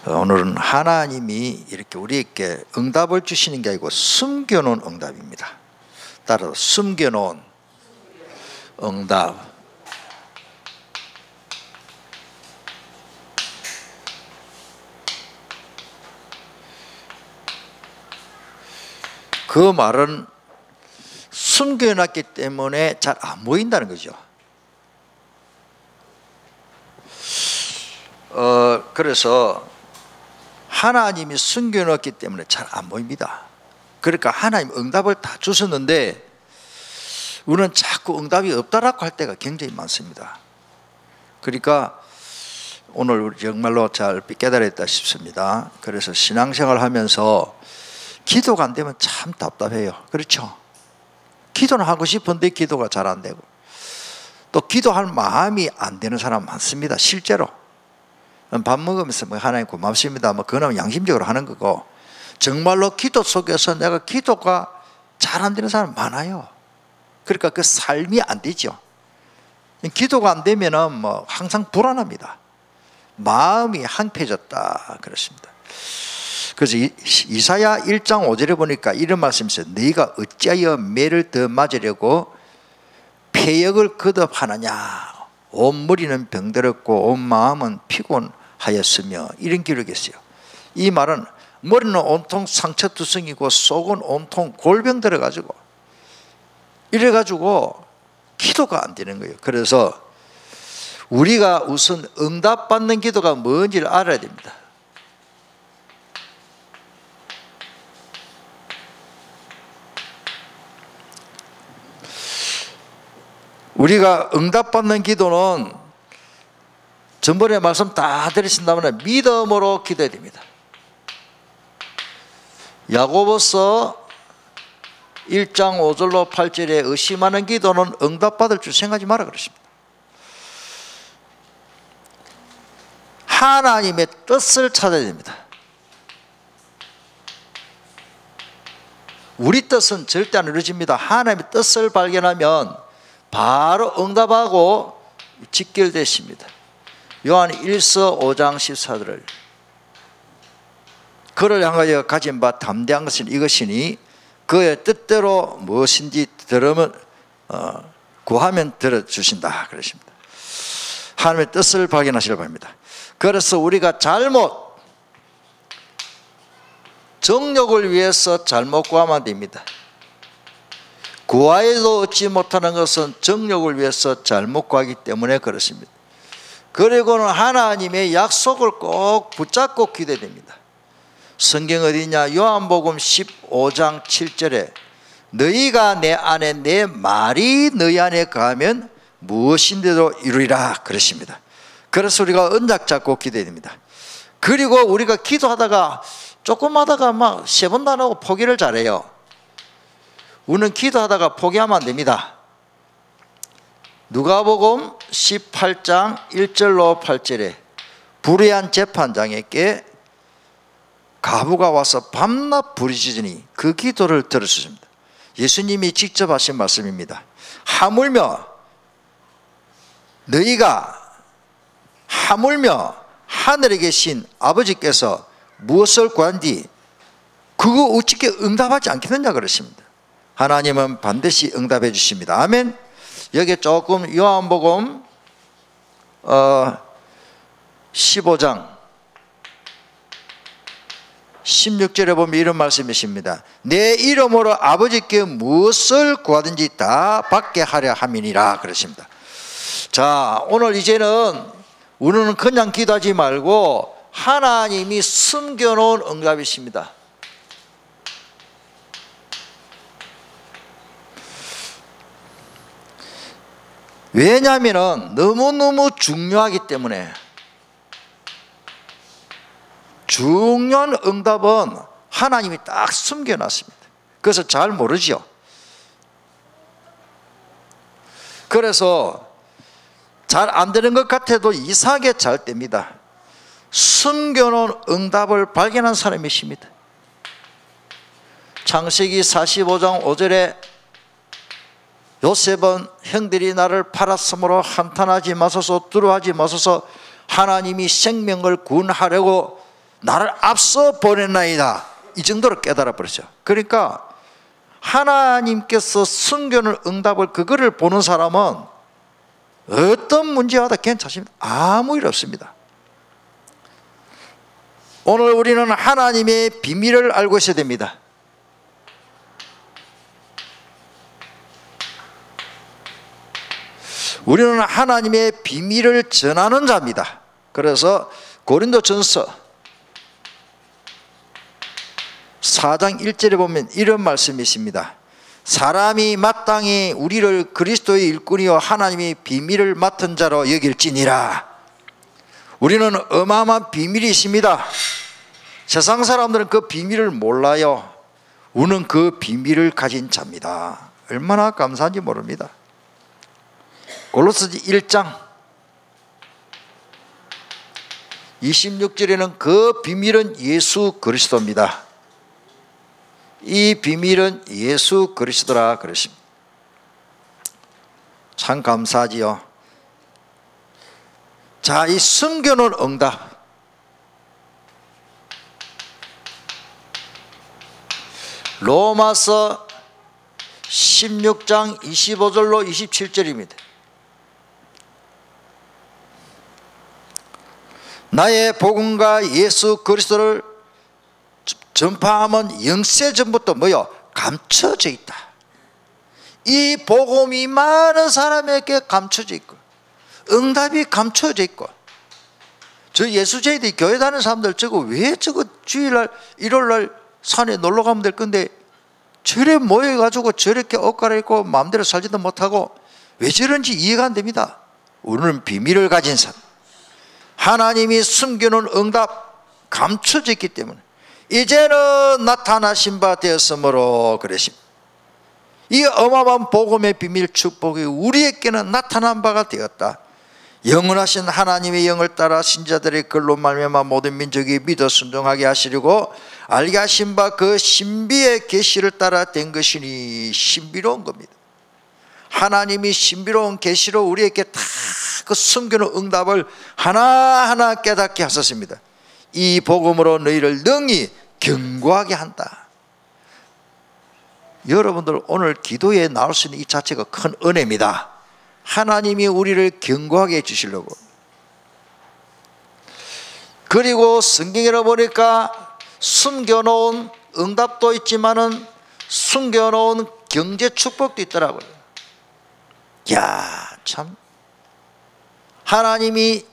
오늘은 하나님이 이렇게 우리에게 응답을 주시는 게 아니고 숨겨놓은 응답입니다. 따라서 숨겨놓은 응답. 그 말은 숨겨놨기 때문에 잘 안 보인다는 거죠. 그래서 하나님이 숨겨놨기 때문에 잘 안 보입니다. 그러니까 하나님 응답을 다 주셨는데 우리는 자꾸 응답이 없다라고 할 때가 굉장히 많습니다. 그러니까 오늘 우리 정말로 잘 깨달았다 싶습니다. 그래서 신앙생활 하면서 기도가 안 되면 참 답답해요. 그렇죠? 기도는 하고 싶은데 기도가 잘 안 되고, 또 기도할 마음이 안 되는 사람 많습니다. 실제로 밥 먹으면서 뭐 하나님 고맙습니다, 뭐 그건 양심적으로 하는 거고, 정말로 기도 속에서 내가 기도가 잘 안 되는 사람 많아요. 그러니까 그 삶이 안 되죠. 기도가 안 되면은 뭐 항상 불안합니다. 마음이 황폐해졌다 그렇습니다. 그래서 이사야 1장 5절에 보니까 이런 말씀이 있어요. 너희가 어찌하여 매를 더 맞으려고 폐역을 거듭하느냐. 온 머리는 병들었고 온 마음은 피곤하였으며, 이런 기록이 있어요. 이 말은 머리는 온통 상처투성이고 속은 온통 골병 들어가지고 이래가지고 기도가 안 되는 거예요. 그래서 우리가 우선 응답받는 기도가 뭔지를 알아야 됩니다. 우리가 응답받는 기도는 전번에 말씀 다 들으신다면 믿음으로 기도해야 됩니다. 야고보서 1장 5절로 8절에 의심하는 기도는 응답받을 줄 생각하지 마라 그러십니다. 하나님의 뜻을 찾아야 됩니다. 우리 뜻은 절대 안 이루어집니다. 하나님의 뜻을 발견하면 바로 응답하고 직결되십니다. 요한 1서 5장 14절을 그를 향하여 가진 바 담대한 것은 이것이니 그의 뜻대로 무엇인지 들으면 구하면 들어주신다 그러십니다. 하나님의 뜻을 발견하시길 바랍니다. 그래서 우리가 잘못 정욕을 위해서 잘못 구하면 안 됩니다. 구하여도 얻지 못하는 것은 정욕을 위해서 잘못 구하기 때문에 그렇습니다. 그리고는 하나님의 약속을 꼭 붙잡고 기도해야 됩니다. 성경 어디냐? 요한복음 15장 7절에 너희가 내 안에 내 말이 너희 안에 거하면 무엇인데도 이루리라 그러십니다. 그래서 우리가 언약 잡고 기도해야 됩니다. 그리고 우리가 기도하다가 조금 하다가 막 세 번도 안 하고 포기를 잘해요. 우리는 기도하다가 포기하면 안 됩니다. 누가복음 18장 1절로 8절에 불의한 재판장에게 가부가 와서 밤낮 부르짖으니 그 기도를 들으셨습니다. 예수님이 직접 하신 말씀입니다. 하물며 너희가 하물며 하늘에 계신 아버지께서 무엇을 구한디 그거 어떻게 응답하지 않겠느냐 그러십니다. 하나님은 반드시 응답해 주십니다. 아멘. 여기 조금 요한복음 15장 16절에 보면 이런 말씀이십니다. 내 이름으로 아버지께 무엇을 구하든지 다 받게 하려 함이니라 그러십니다. 자, 오늘 이제는 우리는 그냥 기도하지 말고 하나님이 숨겨놓은 응답이십니다. 왜냐하면 너무너무 중요하기 때문에. 중요한 응답은 하나님이 딱 숨겨놨습니다. 그래서 잘 모르죠. 그래서 잘 안 되는 것 같아도 이상하게 잘 됩니다. 숨겨놓은 응답을 발견한 사람이십니다. 창세기 45장 5절에 요셉은 형들이 나를 팔았으므로 한탄하지 마소서 두려워하지 마소서 하나님이 생명을 구원하려고 나를 앞서 보냈나이다. 이 정도로 깨달아 버렸죠. 그러니까 하나님께서 순교는 응답을 그거를 보는 사람은 어떤 문제와도 괜찮습니다. 아무 일 없습니다. 오늘 우리는 하나님의 비밀을 알고 있어야 됩니다. 우리는 하나님의 비밀을 전하는 자입니다. 그래서 고린도전서 4장 1절에 보면 이런 말씀이 있습니다. 사람이 마땅히 우리를 그리스도의 일꾼이요 하나님의 비밀을 맡은 자로 여길지니라. 우리는 어마어마한 비밀이 있습니다. 세상 사람들은 그 비밀을 몰라요. 우리는 그 비밀을 가진 자입니다. 얼마나 감사한지 모릅니다. 골로새서 1장 26절에는 그 비밀은 예수 그리스도입니다. 이 비밀은 예수 그리스도라 그러십니다. 참 감사하지요. 자, 이 순교는 응답. 로마서 16장 25절로 27절입니다. 나의 복음과 예수 그리스도를 전파하면 영세전부터 뭐요? 감춰져 있다. 이 복음이 많은 사람에게 감춰져 있고 응답이 감춰져 있고, 저 예수제일이 교회 다니는 사람들 저거 왜 저거 주일날 일요일날 산에 놀러 가면 될 건데 저래 모여가지고 저렇게 옷 갈아입고 마음대로 살지도 못하고 왜 저런지 이해가 안 됩니다. 우리는 비밀을 가진 사람, 하나님이 숨겨놓은 응답 감춰져 있기 때문에 이제는 나타나신 바 되었으므로 그러십니다. 이 어마어마한 복음의 비밀 축복이 우리에게는 나타난 바가 되었다. 영원하신 하나님의 영을 따라 신자들의 글로 말미암아 모든 민족이 믿어 순종하게 하시려고 알게 하신 바 그 신비의 계시를 따라 된 것이니 신비로운 겁니다. 하나님이 신비로운 계시로 우리에게 다 그 숨겨놓은 응답을 하나하나 깨닫게 하셨습니다. 이 복음으로 너희를 능히 견고하게 한다. 여러분들 오늘 기도에 나올 수 있는 이 자체가 큰 은혜입니다. 하나님이 우리를 견고하게 해주시려고. 그리고 성경에 보니까 숨겨놓은 응답도 있지만은 숨겨놓은 경제 축복도 있더라고요. 야, 참. 하나님이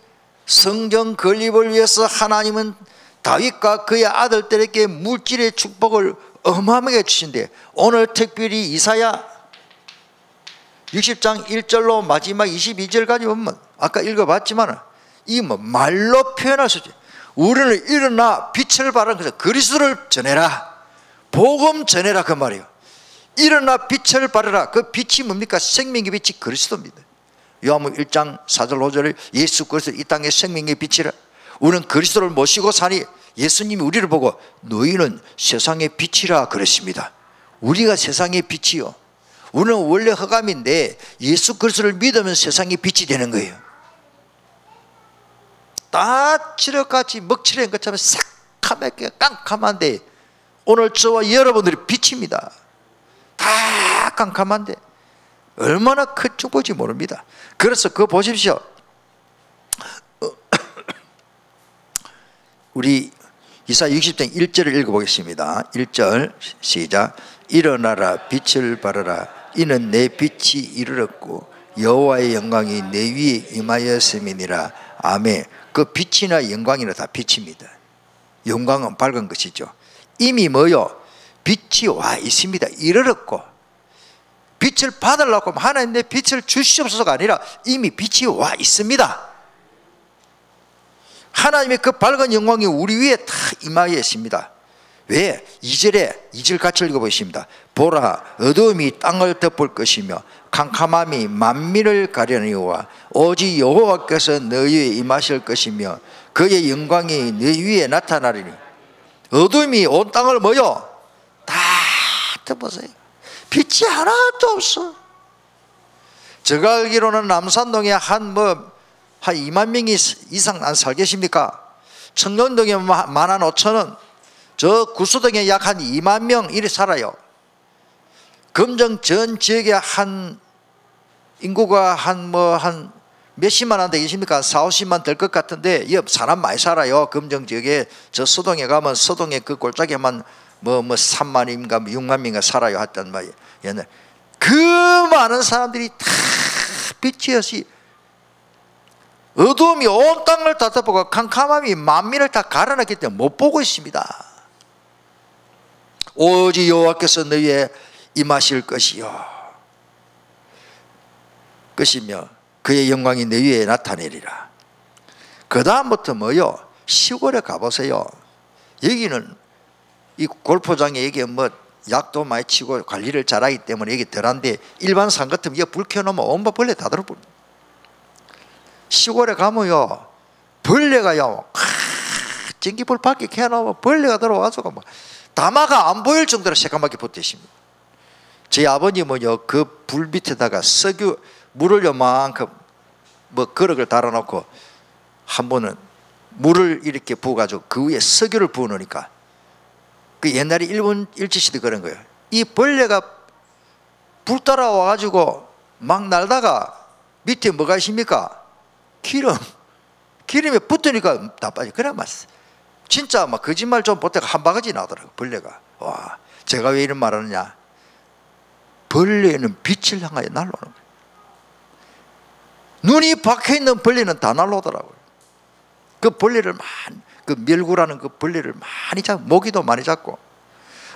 성전 건립을 위해서 하나님은 다윗과 그의 아들들에게 물질의 축복을 어마어마하게 주신대. 오늘 특별히 이사야 60장 1절로 마지막 22절까지 보면 아까 읽어봤지만 이 뭐 말로 표현할 수 있죠. 우리는 일어나 빛을 발하는 것을 그리스도를 전해라, 복음 전해라, 그 말이에요. 일어나 빛을 발하라. 그 빛이 뭡니까? 생명의 빛이 그리스도입니다. 요한복음 1장 4절 5절을 예수 그리스도 이 땅의 생명의 빛이라. 우리는 그리스도를 모시고 사니 예수님이 우리를 보고 너희는 세상의 빛이라 그러십니다. 우리가 세상의 빛이요. 우리는 원래 흑암인데 예수 그리스도를 믿으면 세상의 빛이 되는 거예요. 다 칠흑같이 먹칠한 것처럼 새카맣게 깜깜한데 오늘 저와 여러분들이 빛입니다. 다 깜깜한데 얼마나 큰 축복인지 모릅니다. 그래서 그거 보십시오. 우리 이사야 60장 1절을 읽어보겠습니다. 1절 시작. 일어나라 빛을 발하라. 이는 내 빛이 이르렀고 여호와의 영광이 내 위에 임하였음이니라. 아멘. 그 빛이나 영광이나 다 빛입니다. 영광은 밝은 것이죠. 이미 뭐요? 빛이 와 있습니다. 이르렀고 빛을 받으려고 하면 하나님 내 빛을 주시옵소서가 아니라 이미 빛이 와 있습니다. 하나님의 그 밝은 영광이 우리 위에 다 임하여 있습니다. 왜? 2절 같이 읽어보십니다. 보라, 어두움이 땅을 덮을 것이며 캄캄함이 만민을 가려니와 오직 여호와께서 너희에 임하실 것이며 그의 영광이 너희 위에 나타나리니. 어두움이 온 땅을 뭐요? 다 덮었어요. 빛이 하나도 없어. 제가 알기로는 남산동에 한 2만 명이 이상 안 살계십니까? 청년동에 15,000원, 저 구수동에 약 한 2만 명 이리 살아요. 금정 전 지역에 한 인구가 한 몇십만 안 되겠습니까? 4, 50만 될 것 같은데 사람 많이 살아요. 금정 지역에. 저 서동에 가면 서동에 그 골짜기에만 3만인가 6만 명인가 살아요. 하여튼 옛날 그 많은 사람들이 다 빛이 없이 어둠이 온 땅을 다 덮고 캄캄함이 만민을 다 가려놨기 때문에 못 보고 있습니다. 오직 여호와께서 너희에 임하실 것이며 그의 영광이 너 위에 나타내리라. 그 다음부터 뭐요? 시골에 가보세요. 여기는 이 골프장에 여기 약도 많이 치고 관리를 잘하기 때문에 여기 덜한데 일반 산 같으면 여기 불 켜놓으면 온갖 벌레 다 들어버려. 시골에 가면요 벌레가요 전기불 밖에 켜놓으면 벌레가 들어와서 다마가 안 보일 정도로 새까맣게 붙어 있습니다. 제 아버님은요 그 불 밑에다가 석유 물을 요만큼 그릇을 달아놓고 한 번은 물을 이렇게 부어가지고 그 위에 석유를 부어 놓으니까 그 옛날에 일본 일제시대 그런 거예요. 이 벌레가 불 따라와 가지고 막 날다가 밑에 뭐가 있습니까? 기름에 붙으니까 다 빠져. 그래 맞어. 진짜 막 거짓말 좀 보다가 한 바가지 나더라고 벌레가. 와, 제가 왜 이런 말 하느냐? 벌레는 빛을 향하여 날아오는 거예요. 눈이 박혀 있는 벌레는 다 날아오더라고요. 그 벌레를 그 멸구라는 그 벌레를 많이 잡고 모기도 많이 잡고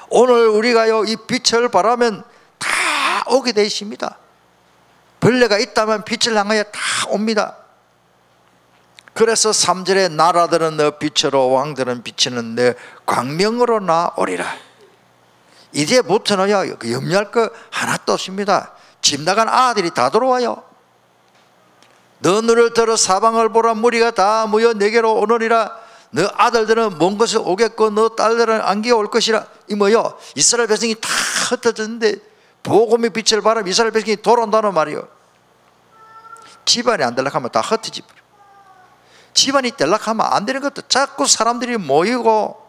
오늘 우리가요 이 빛을 바라면 다 오게 되어 있습니다. 벌레가 있다면 빛을 향하여 다 옵니다. 그래서 3절에 나라들은 너 빛으로 왕들은 비치는 너 광명으로 나오리라. 이제부터는요 염려할 거 하나도 없습니다. 집 나간 아들이 다 들어와요. 너 눈을 들어 사방을 보라. 무리가 다 모여 내게로 오느니라. 너 아들들은 먼 곳에 오겠고 너 딸들은 안기에 올 것이라. 이 뭐요? 이스라엘 백성이 다 흩어졌는데 복음의 빛을 바라면 이스라엘 백성이 돌아온다는 말이요. 집안이 안 되려면 다 흩어지 버려. 집안이 되려면 안 되는 것도 자꾸 사람들이 모이고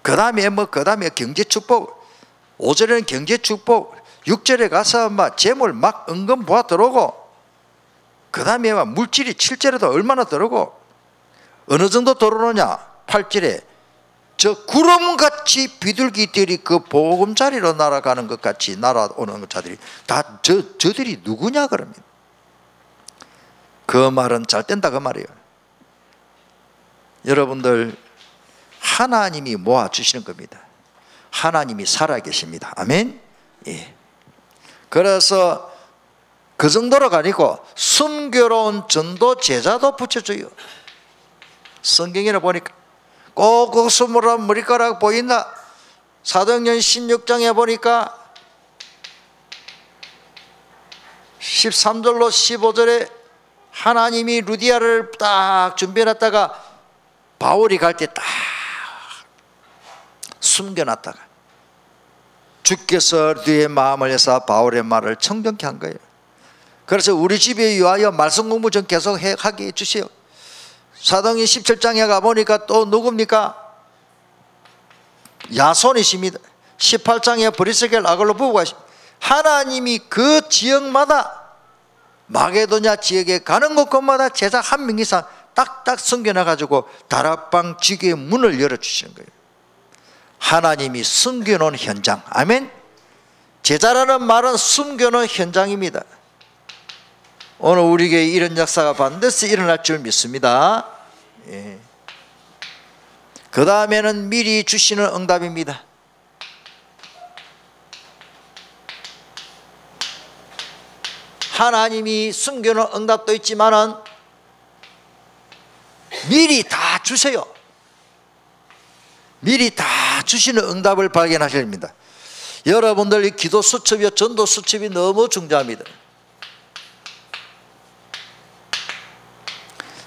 그 다음에 경제 축복, 5절에는 경제 축복, 6절에 가서 재물 막 은근 모아 들어오고 그 다음에 물질이 7절에도 얼마나 들어오고 어느 정도 들어오느냐? 8절에 저 구름같이 비둘기들이 그 보금자리로 날아가는 것 같이 날아오는 자들이 다 저들이 누구냐 그럽니다. 그 말은 잘 된다 그 말이에요. 여러분들 하나님이 모아주시는 겁니다. 하나님이 살아계십니다. 아멘. 예. 그래서 그 정도로 아니고 순교로운 전도 제자도 붙여줘요. 성경에 보니까 꼭 스물한 머리카락 보인다. 사도행전 16장에 보니까 13절로 15절에 하나님이 루디아를 딱 준비해놨다가 바울이 갈 때 딱 숨겨놨다가 주께서 루디아의 마음을 해서 바울의 말을 청정케 한 거예요. 그래서 우리 집에 위하여 말씀 공부 좀 계속 하게 해주세요. 사도행전 17장에 가보니까 또 누굽니까? 야손이십니다. 18장에 브리스겔 아글로부가 하나님이 그 지역마다 마게도냐 지역에 가는 곳곳마다 제자 한 명 이상 딱딱 숨겨놔가지고 다락방 지교의 문을 열어주시는 거예요. 하나님이 숨겨놓은 현장. 아멘. 제자라는 말은 숨겨놓은 현장입니다. 오늘 우리에게 이런 역사가 반드시 일어날 줄 믿습니다. 예. 그 다음에는 미리 주시는 응답입니다. 하나님이 숨겨놓은 응답도 있지만은 미리 다 주세요. 미리 다 주시는 응답을 발견하셔야 됩니다. 여러분들 이 기도 수첩이요 전도 수첩이 너무 중요합니다.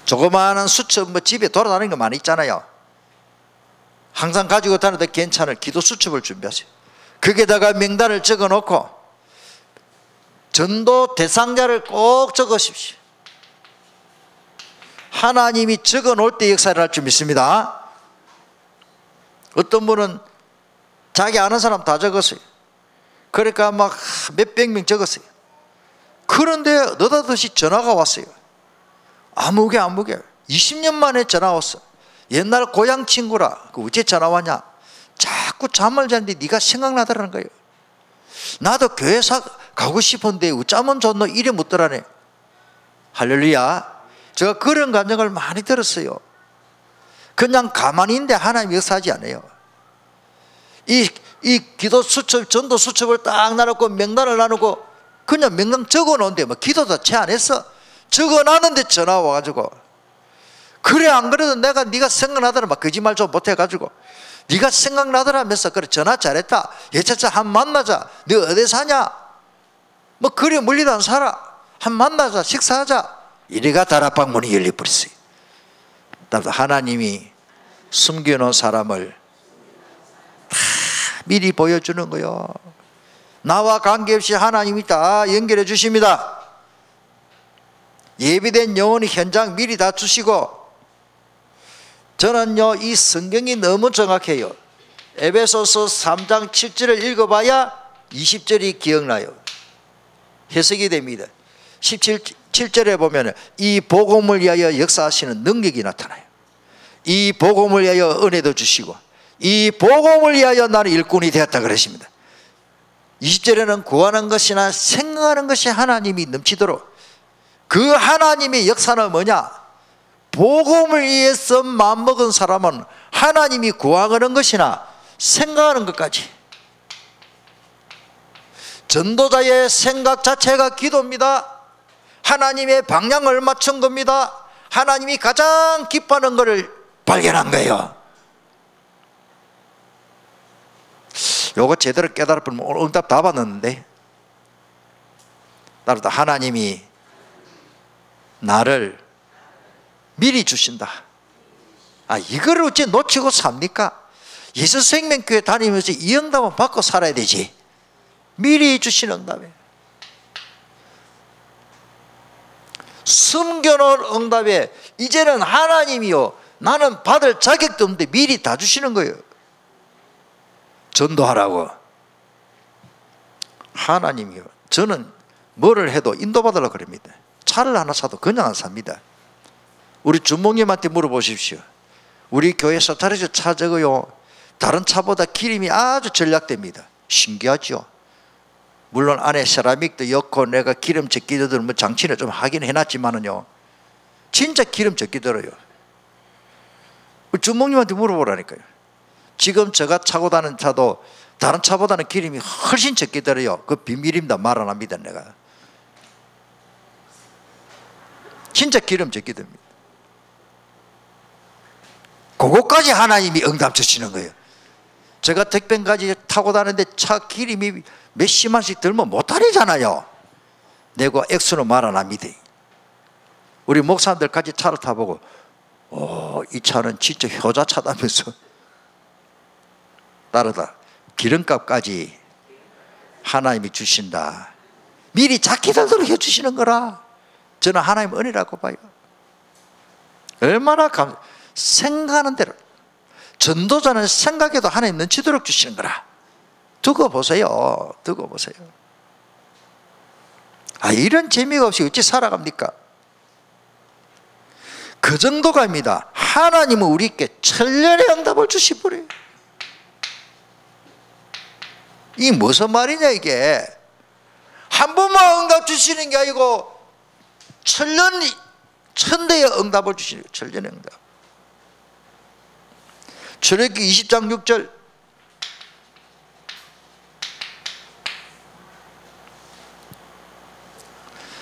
조그마한 수첩 집에 돌아다니는 거 많이 있잖아요. 항상 가지고 다녀도 괜찮을 기도 수첩을 준비하세요. 거기다가 명단을 적어 놓고 전도 대상자를 꼭 적으십시오. 하나님이 적어 놓을 때 역사를 할 줄 믿습니다. 어떤 분은 자기 아는 사람 다 적었어요. 그러니까 막 몇백 명 적었어요. 그런데 느닷없이 전화가 왔어요. 아무개 20년 만에 전화 왔어. 옛날 고향 친구라. 그 어째 전화 왔냐? 자꾸 잠을 자는데 네가 생각나더라는 거예요. 나도 교회 가고 싶은데 어쩌면 좋노 이래 묻더라네. 할렐루야. 제가 그런 감정을 많이 들었어요. 그냥 가만히 있는데 하나님 역사하지 않아요. 이 기도 수첩, 전도 수첩을 딱 나누고 명단을 나누고 그냥 명단 적어 놓은데 뭐 기도도 채 안 했어. 적어 놨는데 전화 와가지고 그래 안 그래도 내가 네가 생각나더라 막 거짓말 좀 못해가지고 네가 생각나더라면서 그래 전화 잘했다. 예차차 한 만나자. 너 어디 사냐? 뭐 그래 멀리도 안 살아. 한 만나자 식사하자. 이래가 다락방문이 열려버렸어요. 따라서 하나님이 숨겨놓은 사람을 다 미리 보여주는 거요. 나와 관계없이 하나님이 다 연결해 주십니다. 예비된 영혼이 현장 미리 다 주시고, 저는요 이 성경이 너무 정확해요. 에베소서 3장 7절을 읽어봐야 20절이 기억나요. 해석이 됩니다. 17절에 보면 이 복음을 위하여 역사하시는 능력이 나타나요. 이 복음을 위하여 은혜도 주시고 이 복음을 위하여 나는 일꾼이 되었다 그러십니다. 20절에는 구하는 것이나 생각하는 것이 하나님이 넘치도록, 그 하나님의 역사는 뭐냐? 복음을 위해서 마음먹은 사람은 하나님이 구하는 것이나 생각하는 것까지, 전도자의 생각 자체가 기도입니다. 하나님의 방향을 맞춘 겁니다. 하나님이 가장 기뻐하는 것을 발견한 거예요. 요거 제대로 깨달았으면 오늘 응답 다 받았는데, 따라서 하나님이 나를 미리 주신다. 이거를 어째 놓치고 삽니까? 예수생명교회 다니면서 이 응답은 받고 살아야 되지. 미리 주신 응답에 숨겨놓은 응답에 이제는 하나님이요 나는 받을 자격도 없는데 미리 다 주시는 거예요. 전도하라고. 하나님이요, 저는 뭐를 해도 인도받으려고 그럽니다. 차를 하나 사도 그냥 안 삽니다. 우리 주목님한테 물어보십시오. 우리 교회 스타렉스 차 저거요 다른 차보다 기름이 아주 전략됩니다. 신기하죠. 물론 안에 세라믹도 엮고 내가 기름 적게 들면 뭐 장치는 좀 하긴 해놨지만은요 진짜 기름 적게 들어요. 주목님한테 물어보라니까요. 지금 제가 타고 다니는 차도 다른 차보다는 기름이 훨씬 적게 들어요. 그 비밀입니다. 말 안 합니다. 내가 진짜 기름 적게 듭니다. 그거까지 하나님이 응답 주시는 거예요. 제가 택배까지 타고 다니는데 차 기름이 몇십만씩 들면 못 다니잖아요. 내가 액수는 말 안 합니다. 우리 목사님들까지 차를 타보고 이 차는 진짜 효자차다면서 따르다 기름값까지 하나님이 주신다. 미리 자기들대로 해주시는 거라. 저는 하나님 은혜라고 봐요. 얼마나 생각하는 대로. 전도자는 생각해도 하나님 넘치도록 주시는 거라. 두고 보세요. 두고 보세요. 이런 재미가 없이 어찌 살아갑니까? 그 정도가입니다. 하나님은 우리께 천년의 응답을 주시버려요. 이 무슨 말이냐 이게. 한 번만 응답 주시는 게 아니고 천대의 응답을 주시는 거예요. 천년의 응답. 출애굽기 20장 6절.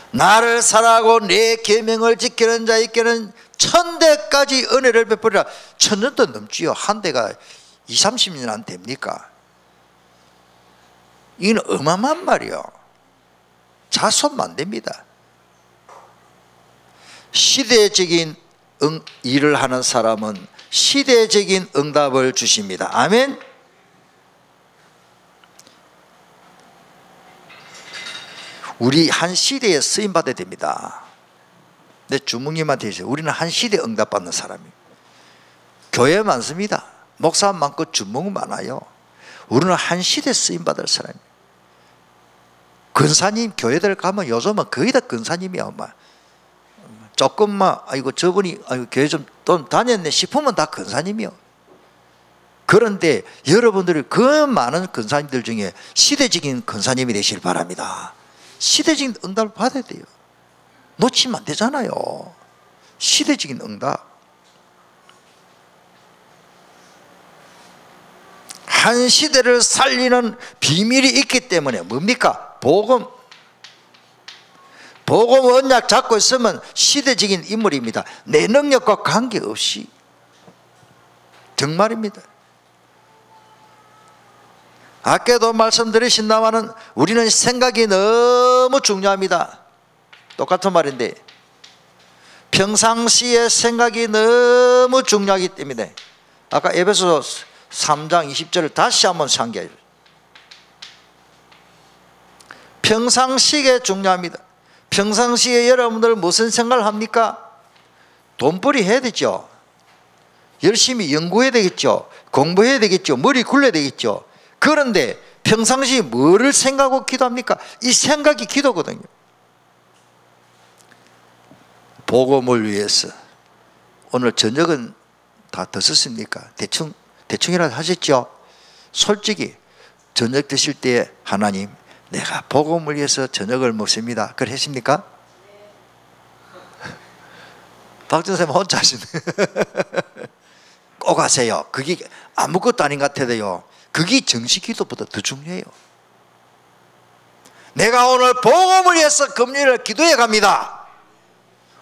나를 사랑하고 내 계명을 지키는 자에게는 천대까지 은혜를 베풀리라. 천년도 넘지요. 한 대가 20-30년 안 됩니까? 이건 어마어마한 말이요. 자손만 안 됩니다. 시대적인 일을 하는 사람은 시대적인 응답을 주십니다. 아멘. 우리 한 시대에 쓰임받아야 됩니다. 내 주목님한테 있어요. 우리는 한 시대 응답받는 사람이에요. 교회 많습니다. 목사 많고 주목 많아요. 우리는 한 시대 쓰임받을 사람이에요. 근사님 교회들 가면 요즘은 거의 다 근사님이야. 조금만 아이고 저분이 아이고 교회 좀 다녔네 싶으면 다 근사님이요. 그런데 여러분들이 그 많은 근사님들 중에 시대적인 근사님이 되시길 바랍니다. 시대적인 응답을 받아야 돼요. 놓치면 안 되잖아요. 시대적인 응답. 한 시대를 살리는 비밀이 있기 때문에 뭡니까? 복음. 복음 언약 잡고 있으면 시대적인 인물입니다. 내 능력과 관계없이. 정말입니다. 아까도 말씀드리신다마는 우리는 생각이 너무 중요합니다. 똑같은 말인데 평상시에 생각이 너무 중요하기 때문에 아까 에베소 3장 20절을 다시 한번 상기해요. 평상시에 중요합니다. 평상시에 여러분들 무슨 생각을 합니까? 돈벌이 해야 되죠. 열심히 연구해야 되겠죠. 공부해야 되겠죠. 머리 굴려야 되겠죠. 그런데 평상시에 뭐를 생각하고 기도합니까? 이 생각이 기도거든요. 복음을 위해서 오늘 저녁은 다 드셨습니까? 대충이라도 하셨죠? 솔직히 저녁 드실 때 하나님 내가 복음을 위해서 저녁을 먹습니다. 그래 하십니까? 박전쌤 혼자 하시네. 꼭 하세요. 그게 아무것도 아닌 것 같아요. 그게 정식 기도보다 더 중요해요. 내가 오늘 복음을 위해서 금요일에 기도해 갑니다.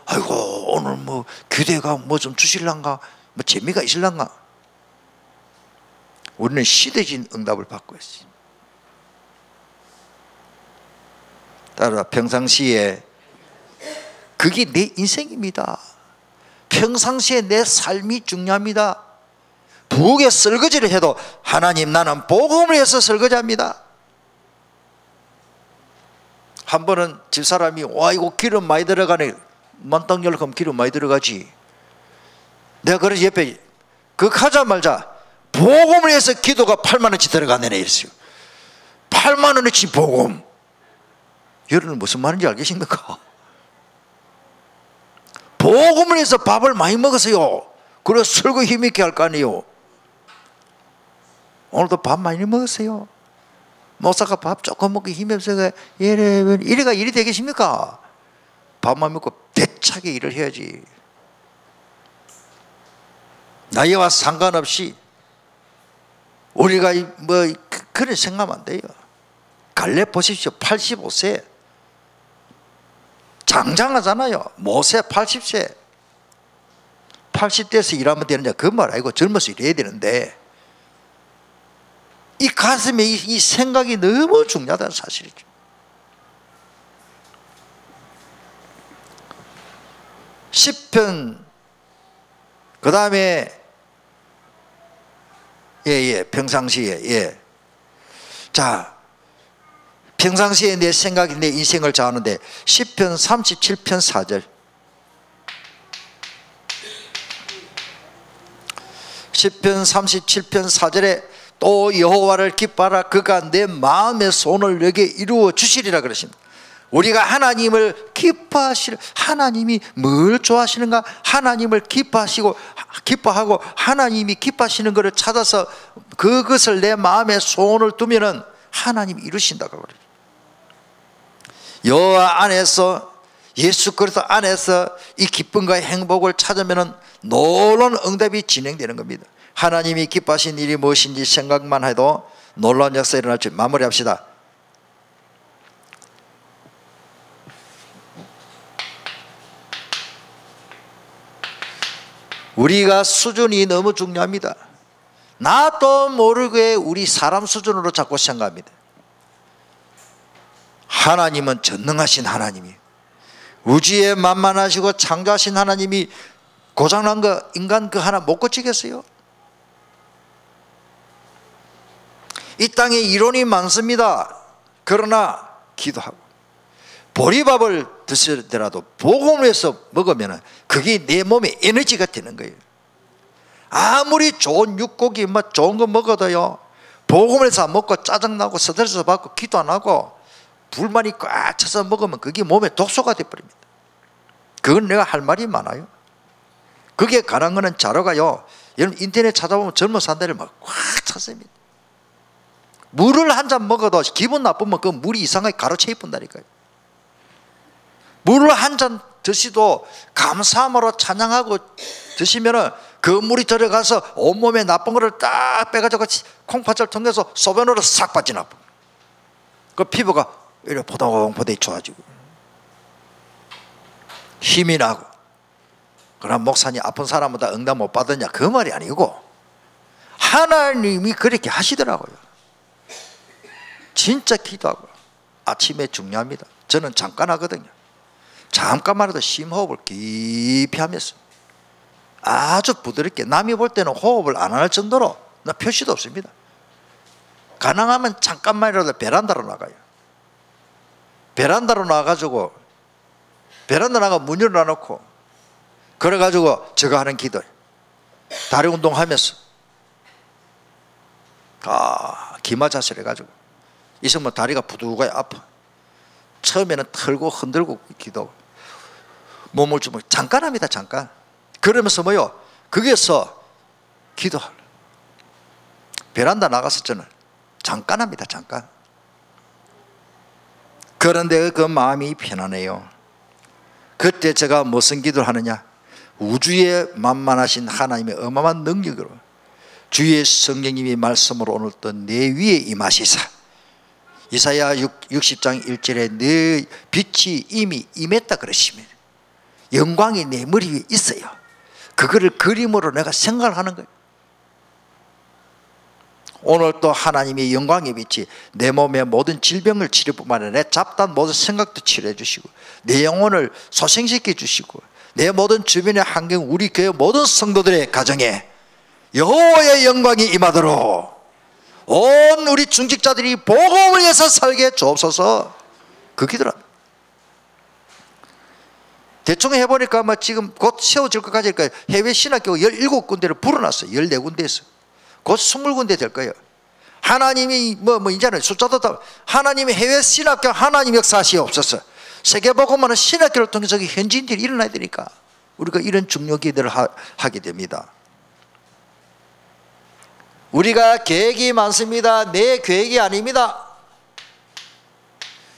아이고 오늘 뭐 교대가 뭐 좀 주실란가? 뭐 재미가 있을란가? 우리는 시대적인 응답을 받고 있어요. 따라 평상시에 그게 내 인생입니다. 평상시에 내 삶이 중요합니다. 부엌에 설거지를 해도 하나님 나는 복음을 위해서 설거지합니다. 한 번은 집사람이 와 이거 기름 많이 들어가네. 만땅 열면 기름 많이 들어가지. 내가 그래서 옆에 그거 하자마자 복음을 위해서 기도가 8만 원치 들어가네 이랬어요. 8만 원어치 복음. 여러분 무슨 말인지 알겠습니까? 복음을 위해서 밥을 많이 먹었어요. 그래서 설거 힘있게 할 거 아니에요. 오늘도 밥 많이 먹었어요. 목사가 밥 조금 먹기 힘이 없어서 이래가 일이 되겠습니까? 밥만 먹고 대차게 일을 해야지. 나이와 상관없이 우리가 뭐 그런 생각하면 안 돼요. 갈렙 보십시오. 85세 장장하잖아요. 모세 80세 80대에서 일하면 되느냐 그 말 아니고 젊어서 일해야 되는데 이 가슴에 이 생각이 너무 중요하다는 사실이죠. 시편 그 다음에 평상시에 자 평상시에 내 생각이 내 인생을 좌우하는데 시편 37편 4절 시편 37편 4절에 또 여호와를 기뻐하라 그가 내 마음의 소원을 내게 이루어 주시리라 그러십니다. 우리가 하나님을 기뻐하시는 하나님이 뭘 좋아하시는가? 하나님을 기뻐하고 하나님이 기뻐하시는 것을 찾아서 그것을 내 마음의 소원을 두면은 하나님이 이루신다고 그래요. 여호와 안에서 예수 그리스도 안에서 이 기쁨과 행복을 찾으면은 놀라운 응답이 진행되는 겁니다. 하나님이 기뻐하신 일이 무엇인지 생각만 해도 놀라운 역사가 일어날 줄 마무리합시다. 우리가 수준이 너무 중요합니다. 나도 모르게 우리 사람 수준으로 자꾸 생각합니다. 하나님은 전능하신 하나님이에요. 우주에 만만하시고 창조하신 하나님이 고장난 거 인간 그 하나 못 고치겠어요? 이 땅에 이론이 많습니다. 그러나 기도하고 보리밥을 드시더라도 복음을 해서 먹으면 그게 내 몸에 에너지가 되는 거예요. 아무리 좋은 육고기 좋은 거 먹어도요, 복음을 해서 안 먹고 짜증나고 스트레스 받고 기도 안 하고 불만이 꽉 차서 먹으면 그게 몸에 독소가 되어버립니다. 그건 내가 할 말이 많아요. 그게 가능한 거는 자료가요, 여러분 인터넷 찾아보면 젊은 사람들이 막 꽉 찼습니다. 물을 한 잔 먹어도 기분 나쁘면 그 물이 이상하게 가로채 입은다니까요. 물을 한 잔 드시도 감사함으로 찬양하고 드시면은 그 물이 들어가서 온몸에 나쁜 거를 딱 빼가지고 콩팥을 통해서 소변으로 싹 빠져나와. 그 피부가 이렇게 포동포동 좋아지고 힘이 나고. 그럼 목사님 아픈 사람보다 응답 못 받았냐? 그 말이 아니고 하나님이 그렇게 하시더라고요. 진짜 기도하고 아침에 중요합니다. 저는 잠깐 하거든요. 잠깐만 해도 심호흡을 깊이 하면서 아주 부드럽게, 남이 볼 때는 호흡을 안 할 정도로 나 표시도 없습니다. 가능하면 잠깐만이라도 베란다로 나가요. 베란다로 나가가지고 베란다 나가 문 열어놓고 그래가지고 제가 하는 기도예요. 다리 운동하면서 기마 자세를 해가지고 있으면 다리가 부두가게 아파. 처음에는 털고 흔들고 기도, 몸을 좀 잠깐 합니다. 잠깐. 그러면서 뭐요? 거기에서 기도할. 베란다 나가서 저는 잠깐 합니다. 잠깐. 그런데 그 마음이 편안해요. 그때 제가 무슨 기도를 하느냐? 우주의 만만하신 하나님의 어마어마한 능력으로 주의 성령님이 말씀으로 오늘 또 내 위에 임하시사, 이사야 60장 1절에 내 빛이 이미 임했다 그러시면 영광이 내 머리 위에 있어요. 그거를 그림으로 내가 생각을 하는 거예요. 오늘 또 하나님의 영광의 빛이 내 몸의 모든 질병을 치료뿐만 아니라 내 잡다한 모든 생각도 치료해 주시고 내 영혼을 소생시켜 주시고 내 모든 주변의 환경, 우리 교회 모든 성도들의 가정에 여호와의 영광이 임하도록 온 우리 중직자들이 복음을 위해서 살게 주옵소서. 그 기도랍니다. 대충 해보니까 지금 곧 세워질 것까지 해외 신학교 17군데를 불어놨어요. 14군데에서 곧 20군데 될 거예요. 하나님이 이제는 숫자도 다, 하나님의 해외 신학교 하나님 역사하시옵소서. 세계복음화는 신학교를 통해서 현지인들이 일어나야 되니까 우리가 이런 중요 기도를 하게 됩니다. 우리가 계획이 많습니다. 내 계획이 아닙니다.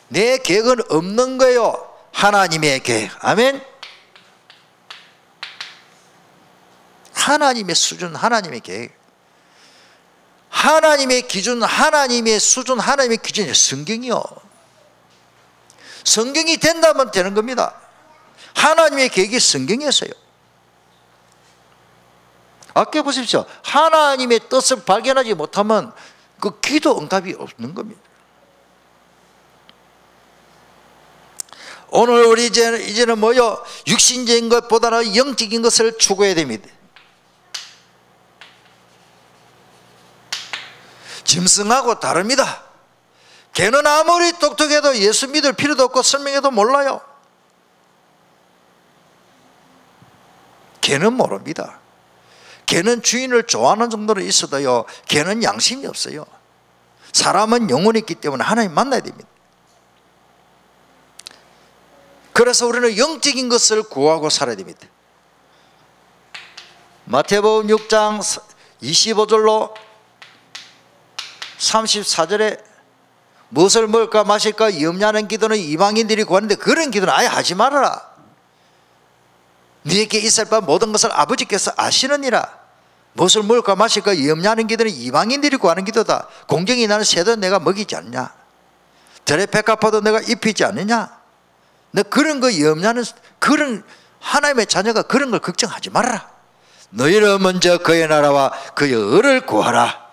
내 계획은 없는 거예요. 하나님의 계획. 아멘. 하나님의 수준, 하나님의 계획, 하나님의 기준, 하나님의 수준, 하나님의 기준이 성경이요. 성경이 된다면 되는 겁니다. 하나님의 계획이 성경이었어요. 아껴 보십시오. 하나님의 뜻을 발견하지 못하면 그 기도 응답이 없는 겁니다. 오늘 우리 이제는 뭐요? 육신적인 것보다는 영적인 것을 추구해야 됩니다. 짐승하고 다릅니다. 개는 아무리 똑똑해도 예수 믿을 필요도 없고 설명해도 몰라요. 개는 모릅니다. 개는 주인을 좋아하는 정도로 있어도요, 개는 양심이 없어요. 사람은 영혼이 있기 때문에 하나님 만나야 됩니다. 그래서 우리는 영적인 것을 구하고 살아야 됩니다. 마태복음 6장 25절로 34절에 무엇을 먹을까 마실까 염려하는 기도는 이방인들이 구하는데 그런 기도는 아예 하지 말아라. 네게 있을 바 모든 것을 아버지께서 아시느니라. 무엇을 먹을까 마실까 염려하는 기도는 이방인들이 구하는 기도다. 공경이 나는 새도 내가 먹이지 않냐? 들의 백합화도 내가 입히지 않느냐? 너 그런 거 염려하는, 그런 하나님의 자녀가 그런 걸 걱정하지 말아라. 너희는 먼저 그의 나라와 그의 의를 구하라.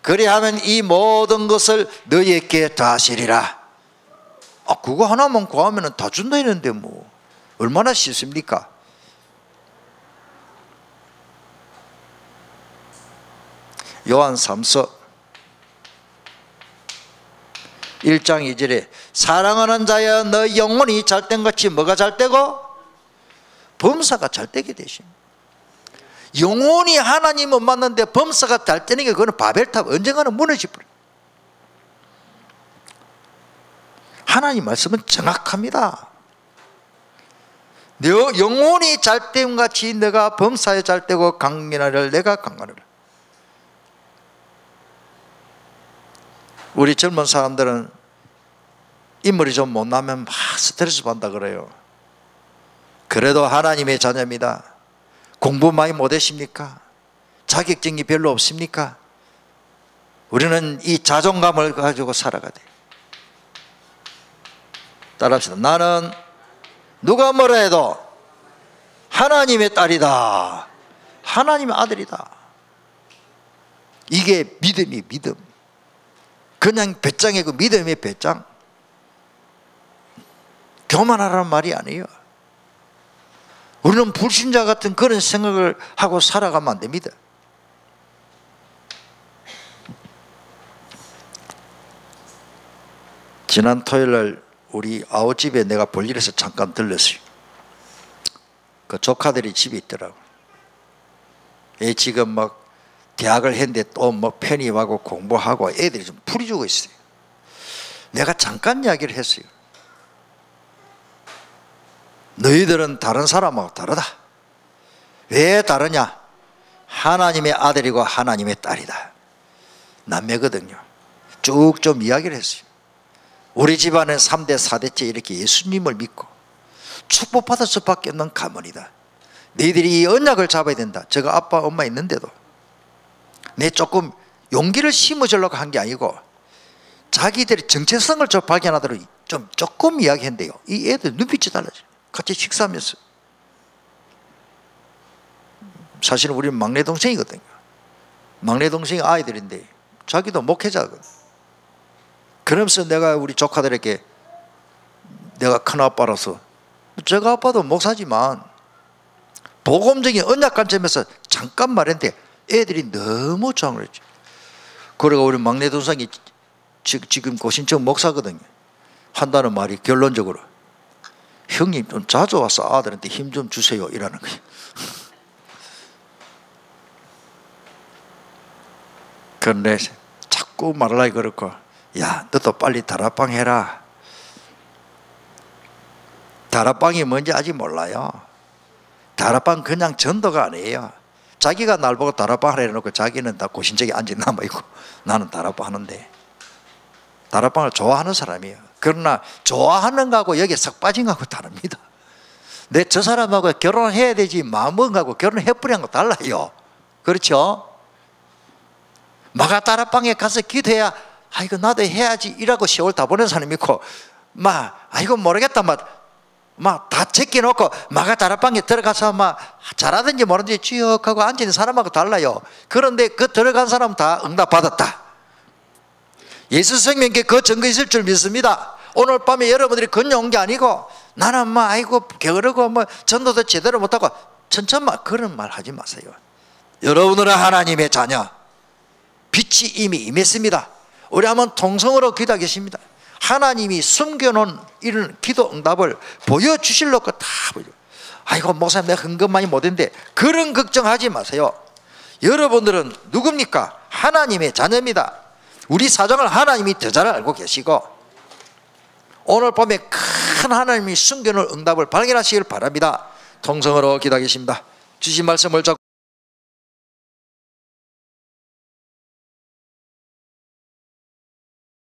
그리하면 이 모든 것을 너희에게 더하시리라. 그거 하나만 구하면 다 준다 했는데 뭐 얼마나 쉽습니까? 요한 3서 1장 2절에 사랑하는 자여 너 영혼이 잘된 것이 뭐가 잘되고 범사가 잘되게 되십니다. 영혼이 하나님을 만났는데 범사가 잘되는 게 그거는 바벨탑 언젠가는 무너지버려요. 하나님 말씀은 정확합니다. 너 영혼이 잘됨 같이 너가 범사에 잘되고 강건하리라. 내가 강건하리라. 우리 젊은 사람들은 인물이 좀 못나면 막 스트레스 받는다 그래요. 그래도 하나님의 자녀입니다. 공부 많이 못하십니까? 자격증이 별로 없습니까? 우리는 이 자존감을 가지고 살아가야 돼요. 따라합시다. 나는 누가 뭐라 해도 하나님의 딸이다. 하나님의 아들이다. 이게 믿음이 믿음. 그냥 배짱이고 믿음의 배짱. 교만하라는 말이 아니에요. 우리는 불신자 같은 그런 생각을 하고 살아가면 안 됩니다. 지난 토요일날 우리 아우집에 내가 볼일에서 잠깐 들렀어요. 그 조카들이 집에 있더라고. 애 지금 막 대학을 했는데 또 뭐 편입하고 공부하고 애들이 좀 풀이 주고 있어요. 내가 잠깐 이야기를 했어요. 너희들은 다른 사람하고 다르다. 왜 다르냐? 하나님의 아들이고 하나님의 딸이다. 남매거든요. 쭉 좀 이야기를 했어요. 우리 집안은 3대 4대째 이렇게 예수님을 믿고 축복받을 수밖에 없는 가문이다. 너희들이 이 언약을 잡아야 된다. 제가 아빠 엄마 있는데도 내 조금 용기를 심어주려고 한 게 아니고 자기들의 정체성을 좀 발견하도록 좀 조금 이야기했는데요. 이 애들 눈빛이 달라져요. 같이 식사하면서. 사실은 우리는 막내 동생이거든요. 막내 동생이 아이들인데 자기도 목회자거든요. 그러면서 내가 우리 조카들에게 내가 큰아빠라서 제가 아빠도 목사지만 복음적인 언약 관점에서 잠깐 말했는데 애들이 너무 좋아하는 거죠. 그리고 우리 막내 동생이 지금 고신청 목사거든요. 한다는 말이 결론적으로 형님 좀 자주 와서 아들한테 힘 좀 주세요 이라는 거예요. 그런데 자꾸 말하려고 그렇고 야 너도 빨리 다락방 해라. 다락방이 뭔지 아직 몰라요. 다락방 그냥 전도가 아니에요. 자기가 날 보고 다락방을 해놓고 자기는 다 고신적에 앉아 남아있고 나는 다락방 하는데 다락방을 좋아하는 사람이에요. 그러나 좋아하는 거하고 여기에 싹 빠진 거하고 다릅니다. 내 저 사람하고 결혼해야 되지 마음먹은 거하고 결혼해버린 거 달라요. 그렇죠? 마가 다락방에 가서 기도해야 아이고 나도 해야지 이라고 세월 다 보낸 사람이 있고 아이고 모르겠다 막 다 제껴놓고 마가 다락방에 들어가서 막 잘하든지 모르든지 쭉 하고 앉아있는 사람하고 달라요. 그런데 그 들어간 사람은 다 응답 받았다. 예수 생명께 그 증거 있을 줄 믿습니다. 오늘 밤에 여러분들이 건너온 게 아니고 나는 아이고 게으르고 전도도 제대로 못하고 천천만 그런 말 하지 마세요. 여러분들은 하나님의 자녀, 빛이 이미 임했습니다. 우리 한번 통성으로 기도하겠습니다. 하나님이 숨겨놓은 이런 기도 응답을 보여주실려고 다 보여. 아이고 목사님 내가 헌금 많이 못했는데 그런 걱정하지 마세요. 여러분들은 누굽니까? 하나님의 자녀입니다. 우리 사정을 하나님이 더 잘 알고 계시고 오늘 밤에 큰 하나님이 숨겨놓은 응답을 발견하시길 바랍니다. 통성으로 기도하겠습니다. 주신 말씀을